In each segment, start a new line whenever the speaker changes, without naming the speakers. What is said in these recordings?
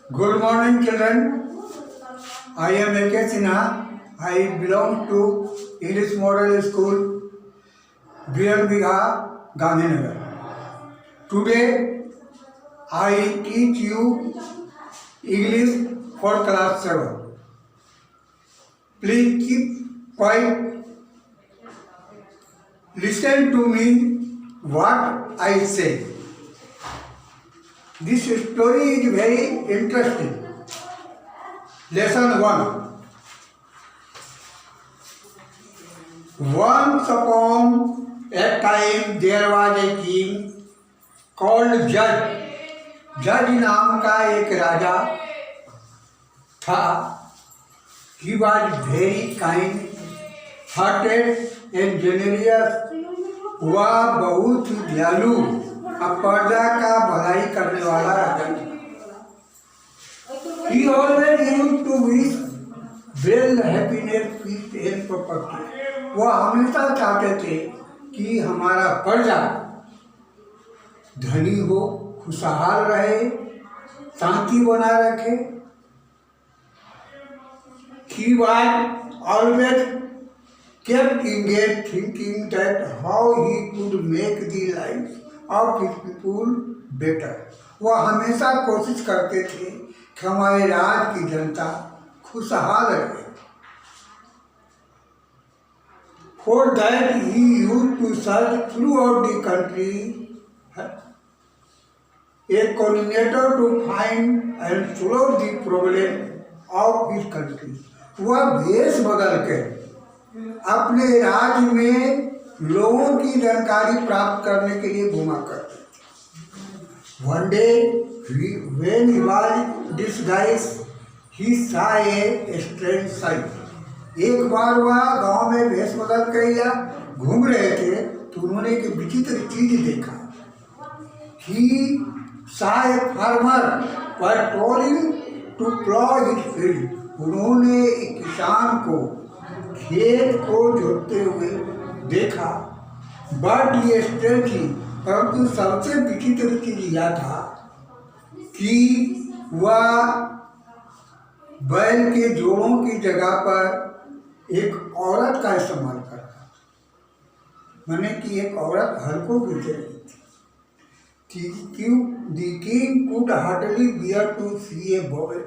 Good morning, children. I am A.K. Sinha. I belong to English Model School, Birambigha, Gandhinagar. Today, I teach you English for class 7. Please keep quiet. Listen to me what I say. This story is very interesting. Lesson 1. Once upon a time there was a king called Judge. जज नाम का एक राजा था. He was very kind, hearted and generous. वह बहुत ही दयालु और प्रजा का भलाई करने वाला राजा था. He always used to wish well, happiness, peace and prosperity. वह हमेशा चाहते थे कि हमारा प्रजा धनी हो, खुशहाल रहे, शांति बनाए रखे. He was always kept engaged thinking that how he could make the lives of his people better. वह हमेशा कोशिश करते थे कि हमारे राज्य की जनता खुशहाल रहे. For that he used to search throughout the country a coordinator to find and solve the problem of his country. वह भेष बदल के अपने राज्य में लोगों की जानकारी प्राप्त करने के लिए घुमा करते. One day when he was disguised, he saw a strange sight. एक बार वह गांव में भेष बदल कर घूम रहे थे तो उन्होंने एक विचित्र चीज देखा. He saw a farmer was told him to plow his field. उन्होंने एक किसान को खेत को जोतते हुए देखा. बट ये स्ट्रेंज थी, परंतु सबसे विचित्र चीज यह था कि वह बैल के जोड़ों की जगह पर एक औरत का इस्तेमाल कर रहा था. माने कि एक औरत हल को खींच रही थी. The king could hardly bear to see a boy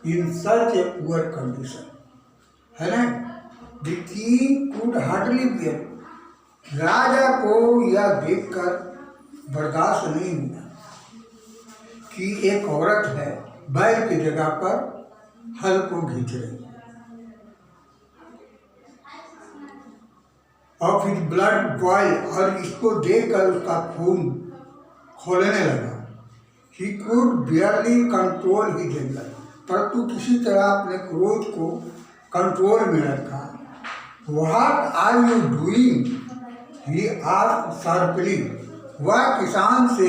in such a poor condition. है ना? The king could hardly bear. राजा को यह देखकर बर्दाश्त नहीं हुआ कि एक औरत है बैल की जगह पर हल को खींच रही है. और फिर ब्लड बॉयल, और इसको देखकर उसका खून खोलने लगा. He could barely control his anger. परंतु किसी तरह अपने क्रोध को कंट्रोल में रखा. What are you doing? He asked sharply. वह किसान से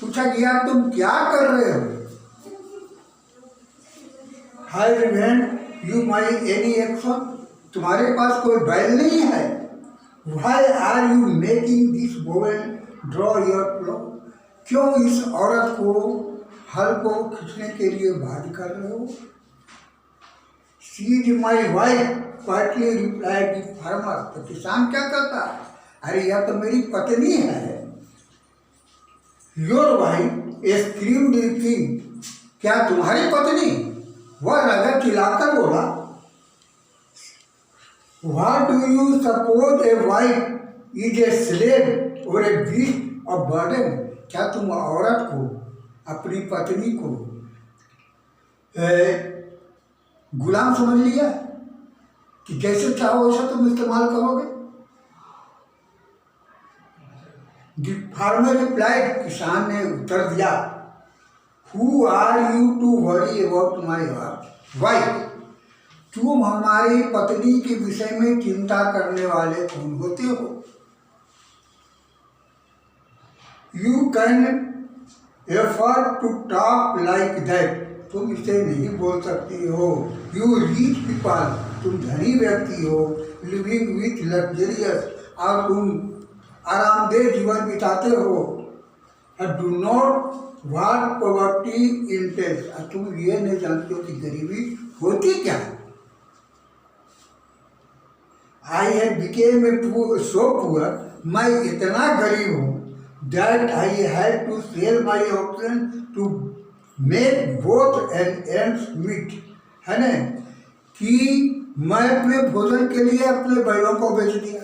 पूछा गया तुम क्या कर रहे हो. Haven't you made any action? तुम्हारे पास कोई बैल नहीं है. Why are you making this woman draw your plow? क्यों इस औरत को हल को खींचने के लिए बाध्य कर रहे हो. She is my wife, quietly replied the farmer. तो किसान क्या करता, अरे यह तो मेरी पत्नी है. Your wife, screamed the king. क्या तुम्हारी पत्नी? वह राजा चिल्लाकर बोला. What do you suppose a wife is a slave or a beast of burden? क्या तुम औरत को, अपनी पत्नी को गुलाम समझ लिया कि जैसे चाहो वैसा तुम इस्तेमाल करोगे. The farmer replied. किसान ने उत्तर दिया. Who are you to worry about my wife? तुम हमारी पत्नी के विषय में चिंता करने वाले कौन होते हो. You can afford to talk like that. तुम इसे नहीं बोल सकती हो. You rich people, तुम धनी व्यक्ति हो. Living with luxurious, और तुम आरामदेह जीवन बिताते हो. Do not what poverty intense, तुम ये नहीं जानते हो कि गरीबी होती क्या है। I have become a so poor, मैं इतना गरीब हूँ, that I had to sell my option to make both end ends meet, है ना, कि मैं अपने भोजन के लिए अपने बैलों को बेच दिया।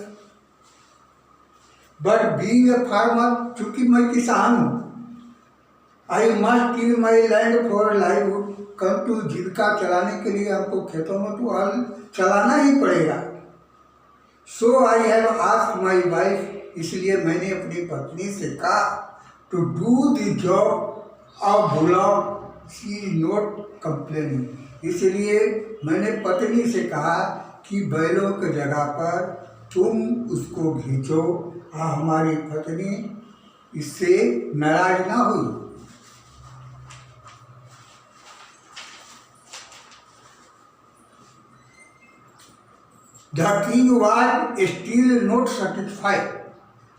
बट बीइंग ए फार्मर, चूंकि मैं किसान हूँ, I must till my land for livelihood, परंतु जीविका चलाने के लिए हमको खेतों में तो हल चलाना ही पड़ेगा। So I have asked my wife, इसलिए मैंने अपनी पत्नी से कहा, to do the job of bullock, she is not complaining, इसलिए मैंने पत्नी से कहा कि बैलों की जगह पर तुम उसको खींचो, और हमारी पत्नी इससे नाराज ना हुई। The king was still not satisfied,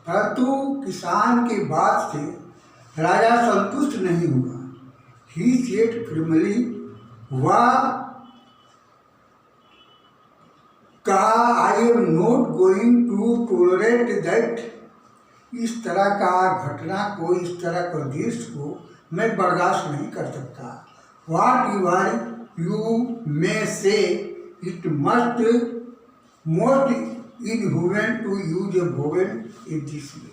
परंतु किसान की बात से राजा संतुष्ट नहीं हुआ। ही सेड firmly, वह कहा, I am not going to tolerate that, इस तरह का घटना को, इस तरह का दृश्य को मैं बर्दाश्त नहीं कर सकता। What you may say, it must most inhuman to use a woman in this way,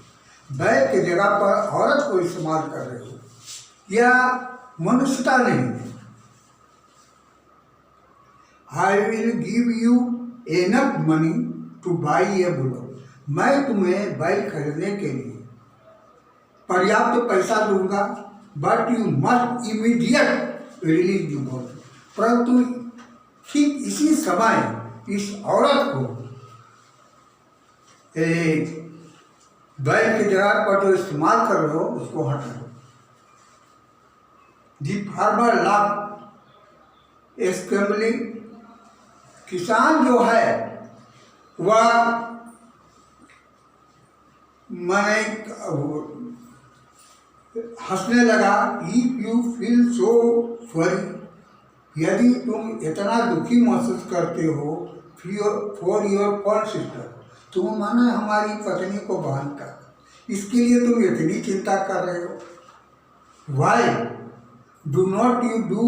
बैल की जगह पर औरत को इस्तेमाल कर रहे हो, यह मनुष्यता नहीं है। I will give you enough money two by A bullock, मैं तुम्हें बैल खरीदने के लिए पर्याप्त पैसा दूंगा, but you must immediate release you body, परंतु ठीक इसी समय इस औरत को बैल की जगह पर जो इस्तेमाल कर रहे हो उसको हटा दो। दी फार्मर लाभ एस्केम्बली, किसान जो है वह मैंने हंसने लगा। If you feel so sorry, यदि तुम इतना दुखी महसूस करते हो फॉर योर पोर सिस्टर, तुम माना हमारी पत्नी को बहन का, इसके लिए तुम इतनी चिंता कर रहे हो। Why do not you do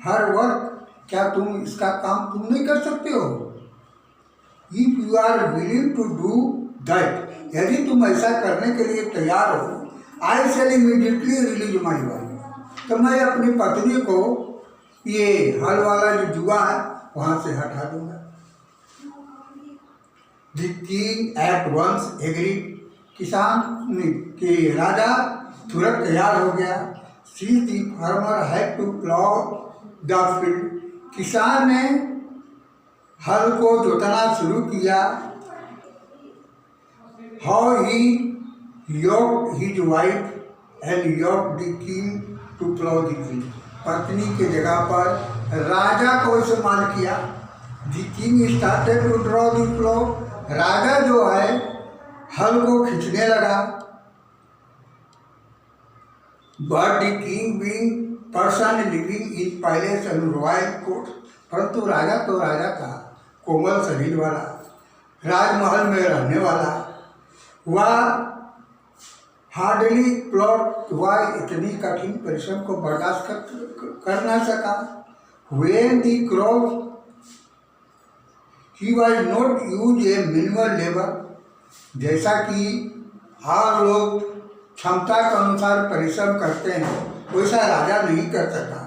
her work, क्या तुम इसका काम तुम नहीं कर सकते हो। If you are willing to do that, यदि तुम ऐसा करने के लिए तैयार हो, I shall immediately release my wife, तो मैं अपनी पत्नी को ये हल वाला जो जुआ है वहाँ से हटा दूंगा। The king at once agree, किसान के राजा तुरंत तैयार हो गया। See the farmer had to plough the field, किसान ने हल को जोतना शुरू किया। How he yoked his wife and yoked the king to plough the field, पत्नी के जगह पर राजा को इस्तेमाल किया। The king started to draw the plough, राजा जो है हल को खींचने लगा। But the king being person living in palace and royal court, परंतु राजा तो राजा था, कोमल शरीर वाला, राजमहल में रहने वाला, वह हार्डली प्लॉट, वह इतनी कठिन परिश्रम को बर्दाश्त कर ना सका। When the crop he was not use A minimal labour, जैसा कि हर लोग क्षमता के अनुसार परिश्रम करते हैं वैसा राजा नहीं कर सका।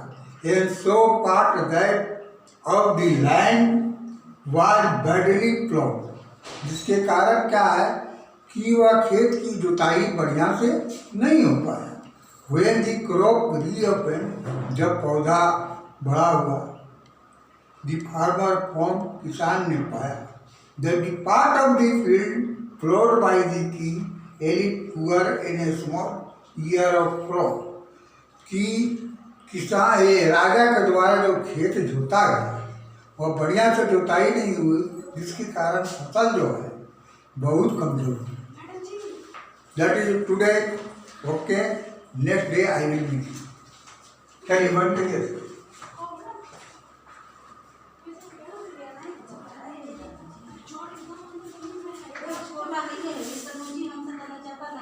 And so part that of the land was badly plot, जिसके कारण क्या है कि वह खेत की जुताई बढ़िया से नहीं हो पाया। व्हेन द क्रॉप रीओपन, जब पौधा बड़ा हुआ, द फार्मर फाउंड, किसान ने पाया, that the part of the field flowed by the king elite poor in A small year of crop, कि किसान राजा के द्वारा जो खेत जोता गया वह बढ़िया से जुताई नहीं हुई, जिसके कारण फसल जो है बहुत कमजोर हुई। That is today, okay, Next day I will meet you. Can you want to get?